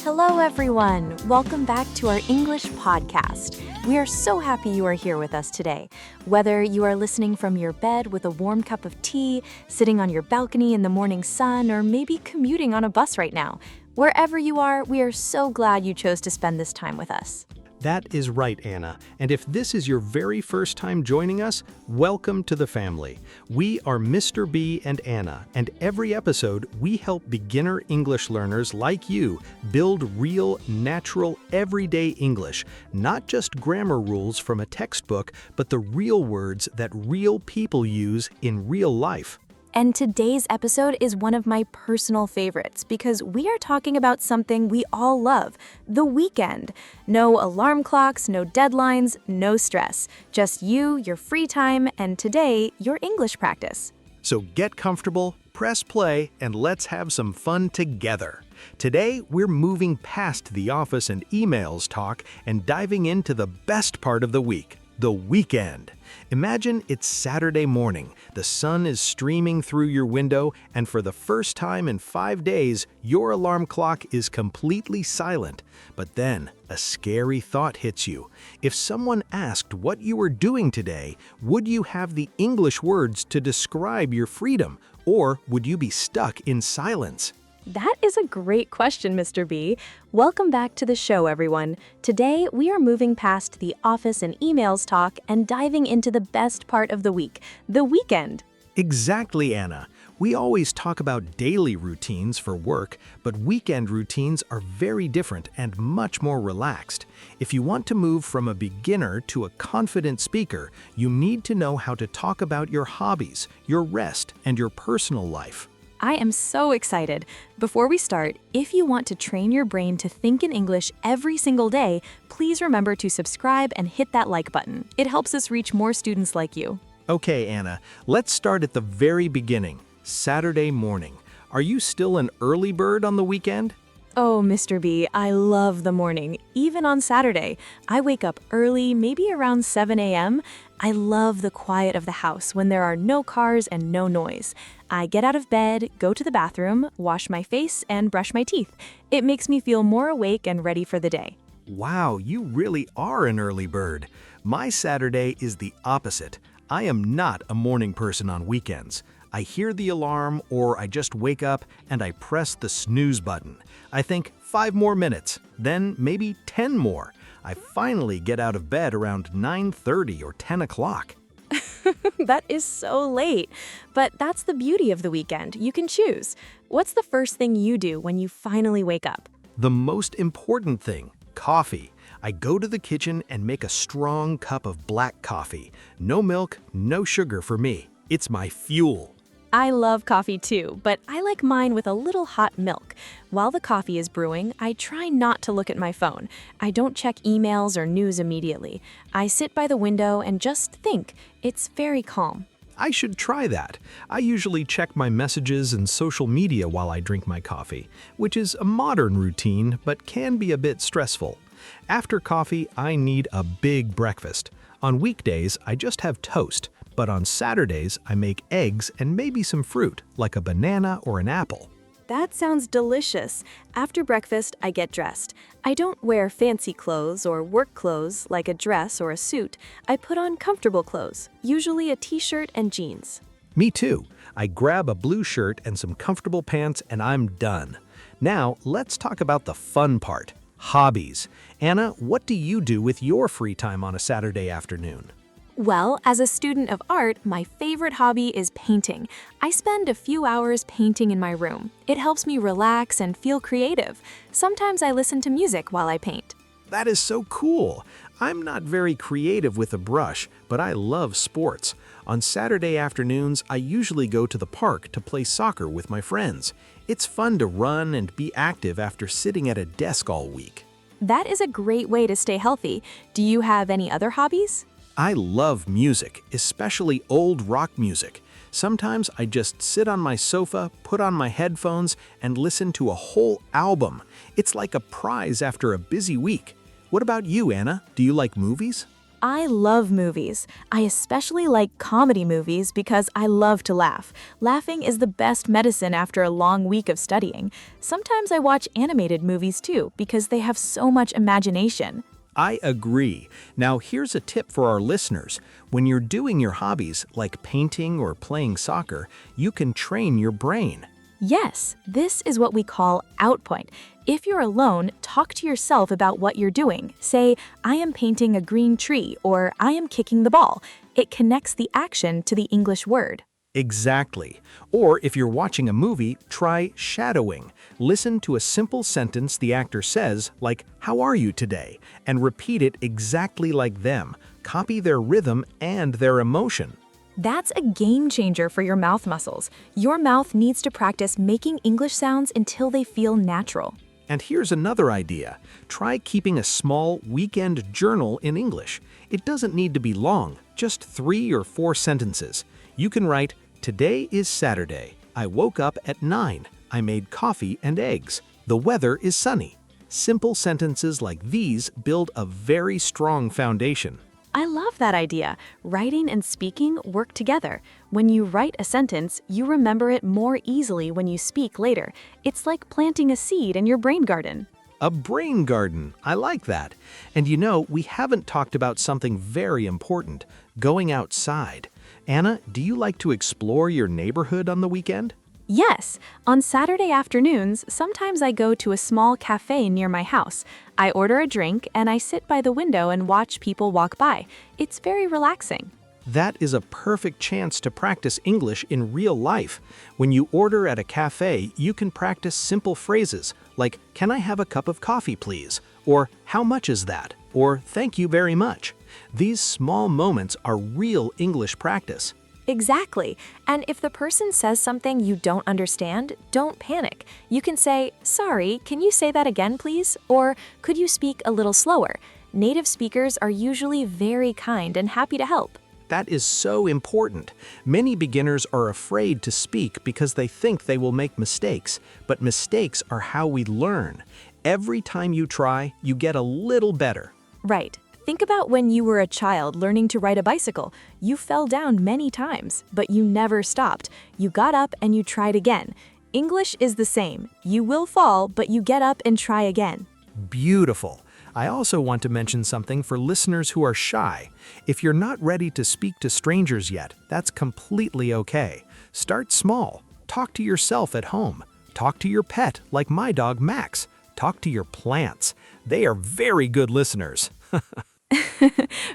Hello, everyone. Welcome back to our English podcast. We are so happy you are here with us today. Whether you are listening from your bed with a warm cup of tea, sitting on your balcony in the morning sun, or maybe commuting on a bus right now, wherever you are, we are so glad you chose to spend this time with us. That is right, Anna. And if this is your very first time joining us, welcome to the family. We are MrB and Anna, and every episode we help beginner English learners like you build real, natural, everyday English, not just grammar rules from a textbook, but the real words that real people use in real life. And today's episode is one of my personal favorites because we are talking about something we all love, the weekend. No alarm clocks, no deadlines, no stress. Just you, your free time, and today, your English practice. So get comfortable, press play, and let's have some fun together. Today, we're moving past the office and emails talk and diving into the best part of the week, the weekend. Imagine it's Saturday morning, the sun is streaming through your window, and for the first time in 5 days, your alarm clock is completely silent. But then, a scary thought hits you. If someone asked what you were doing today, would you have the English words to describe your freedom, or would you be stuck in silence? That is a great question, Mr. B. Welcome back to the show, everyone. Today, we are moving past the office and emails talk and diving into the best part of the week, the weekend. Exactly, Anna. We always talk about daily routines for work, but weekend routines are very different and much more relaxed. If you want to move from a beginner to a confident speaker, you need to know how to talk about your hobbies, your rest, and your personal life. I am so excited. Before we start, if you want to train your brain to think in English every single day, please remember to subscribe and hit that like button. It helps us reach more students like you. Okay, Anna, let's start at the very beginning. Saturday morning. Are you still an early bird on the weekend? Oh, Mr. B, I love the morning, even on Saturday. I wake up early, maybe around 7 a.m. I love the quiet of the house when there are no cars and no noise. I get out of bed, go to the bathroom, wash my face, and brush my teeth. It makes me feel more awake and ready for the day. Wow, you really are an early bird. My Saturday is the opposite. I am not a morning person on weekends. I hear the alarm or I just wake up and I press the snooze button. I think 5 more minutes, then maybe 10 more. I finally get out of bed around 9:30 or 10 o'clock. That is so late. But that's the beauty of the weekend. You can choose. What's the first thing you do when you finally wake up? The most important thing, coffee. I go to the kitchen and make a strong cup of black coffee. No milk, no sugar for me. It's my fuel. I love coffee too, but I like mine with a little hot milk. While the coffee is brewing, I try not to look at my phone. I don't check emails or news immediately. I sit by the window and just think. It's very calm. I should try that. I usually check my messages and social media while I drink my coffee, which is a modern routine but can be a bit stressful. After coffee, I need a big breakfast. On weekdays, I just have toast. But on Saturdays, I make eggs and maybe some fruit, like a banana or an apple. That sounds delicious. After breakfast, I get dressed. I don't wear fancy clothes or work clothes like a dress or a suit. I put on comfortable clothes, usually a t-shirt and jeans. Me too. I grab a blue shirt and some comfortable pants and I'm done. Now, let's talk about the fun part, hobbies. Anna, what do you do with your free time on a Saturday afternoon? Well, as a student of art, my favorite hobby is painting. I spend a few hours painting in my room. It helps me relax and feel creative. Sometimes I listen to music while I paint. That is so cool. I'm not very creative with a brush, but I love sports. On Saturday afternoons, I usually go to the park to play soccer with my friends. It's fun to run and be active after sitting at a desk all week. That is a great way to stay healthy. Do you have any other hobbies? I love music, especially old rock music. Sometimes I just sit on my sofa, put on my headphones, and listen to a whole album. It's like a prize after a busy week. What about you, Anna? Do you like movies? I love movies. I especially like comedy movies because I love to laugh. Laughing is the best medicine after a long week of studying. Sometimes I watch animated movies too because they have so much imagination. I agree. Now, here's a tip for our listeners. When you're doing your hobbies, like painting or playing soccer, you can train your brain. Yes, this is what we call outpoint. If you're alone, talk to yourself about what you're doing. Say, I am painting a green tree, or I am kicking the ball. It connects the action to the English word. Exactly. Or if you're watching a movie, try shadowing. Listen to a simple sentence the actor says, like, "How are you today?" and repeat it exactly like them. Copy their rhythm and their emotion. That's a game changer for your mouth muscles. Your mouth needs to practice making English sounds until they feel natural. And here's another idea. Try keeping a small weekend journal in English. It doesn't need to be long, just 3 or 4 sentences. You can write, "Today is Saturday. I woke up at 9. I made coffee and eggs. The weather is sunny." Simple sentences like these build a very strong foundation. I love that idea. Writing and speaking work together. When you write a sentence, you remember it more easily when you speak later. It's like planting a seed in your brain garden. A brain garden. I like that. And you know, we haven't talked about something very important, going outside. Anna, do you like to explore your neighborhood on the weekend? Yes, on Saturday afternoons, sometimes I go to a small cafe near my house. I order a drink and I sit by the window and watch people walk by. It's very relaxing. That is a perfect chance to practice English in real life. When you order at a cafe, you can practice simple phrases like, "Can I have a cup of coffee, please?" Or "How much is that?" Or "Thank you very much." These small moments are real English practice. Exactly. And if the person says something you don't understand, don't panic. You can say, "Sorry, can you say that again, please?" Or, "Could you speak a little slower?" Native speakers are usually very kind and happy to help. That is so important. Many beginners are afraid to speak because they think they will make mistakes, but mistakes are how we learn. Every time you try, you get a little better. Right. Think about when you were a child learning to ride a bicycle. You fell down many times, but you never stopped. You got up and you tried again. English is the same. You will fall, but you get up and try again. Beautiful. I also want to mention something for listeners who are shy. If you're not ready to speak to strangers yet, that's completely okay. Start small. Talk to yourself at home. Talk to your pet, like my dog Max. Talk to your plants. They are very good listeners.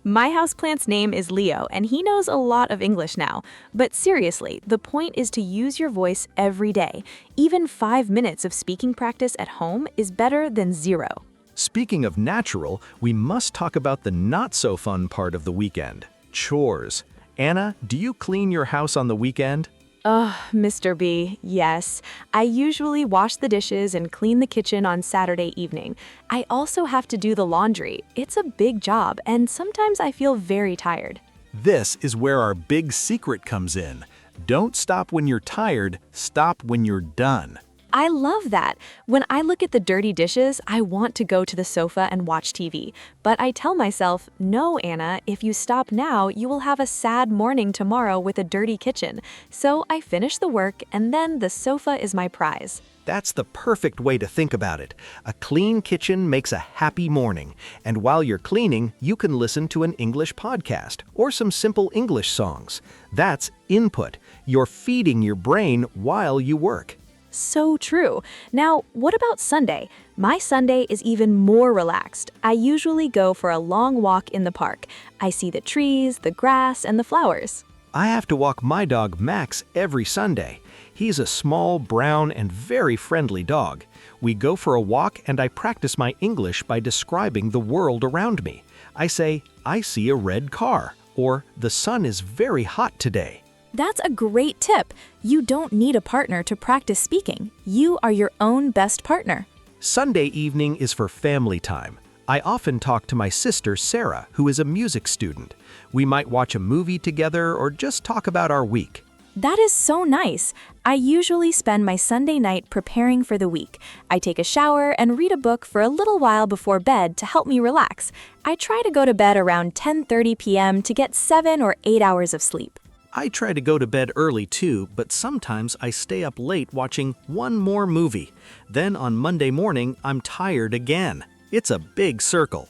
My houseplant's name is Leo, and he knows a lot of English now. But seriously, the point is to use your voice every day. Even 5 minutes of speaking practice at home is better than 0. Speaking of natural, we must talk about the not-so-fun part of the weekend, chores. Anna, do you clean your house on the weekend? MrB, yes. I usually wash the dishes and clean the kitchen on Saturday evening. I also have to do the laundry. It's a big job, and sometimes I feel very tired. This is where our big secret comes in. Don't stop when you're tired, stop when you're done. I love that. When I look at the dirty dishes, I want to go to the sofa and watch TV. But I tell myself, no, Anna, if you stop now, you will have a sad morning tomorrow with a dirty kitchen. So I finish the work, and then the sofa is my prize. That's the perfect way to think about it. A clean kitchen makes a happy morning. And while you're cleaning, you can listen to an English podcast or some simple English songs. That's input. You're feeding your brain while you work. So true. Now, what about Sunday? My Sunday is even more relaxed. I usually go for a long walk in the park. I see the trees, the grass, and the flowers. I have to walk my dog Max every Sunday. He's a small, brown, and very friendly dog. We go for a walk and I practice my English by describing the world around me. I say, "I see a red car," or "The sun is very hot today." That's a great tip. You don't need a partner to practice speaking. You are your own best partner. Sunday evening is for family time. I often talk to my sister Sarah, who is a music student. We might watch a movie together or just talk about our week. That is so nice. I usually spend my Sunday night preparing for the week. I take a shower and read a book for a little while before bed to help me relax. I try to go to bed around 10:30 p.m. to get 7 or 8 hours of sleep. I try to go to bed early too, but sometimes I stay up late watching one more movie. Then on Monday morning, I'm tired again. It's a big circle.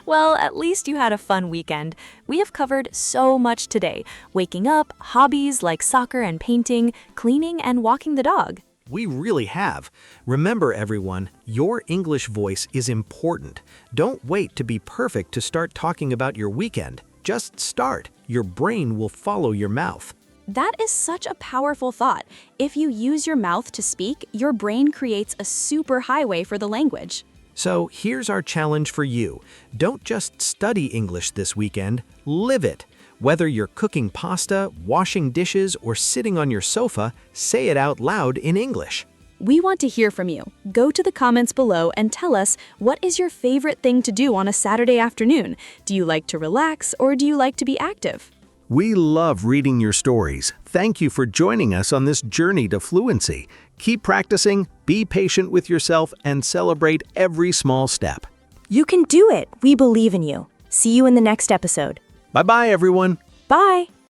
Well, at least you had a fun weekend. We have covered so much today. Waking up, hobbies like soccer and painting, cleaning and walking the dog. We really have. Remember, everyone, your English voice is important. Don't wait to be perfect to start talking about your weekend. Just start. Your brain will follow your mouth. That is such a powerful thought. If you use your mouth to speak, your brain creates a super highway for the language. So here's our challenge for you. Don't just study English this weekend, live it. Whether you're cooking pasta, washing dishes, or sitting on your sofa, say it out loud in English. We want to hear from you. Go to the comments below and tell us, what is your favorite thing to do on a Saturday afternoon? Do you like to relax or do you like to be active? We love reading your stories. Thank you for joining us on this journey to fluency. Keep practicing, be patient with yourself, and celebrate every small step. You can do it. We believe in you. See you in the next episode. Bye-bye, everyone. Bye.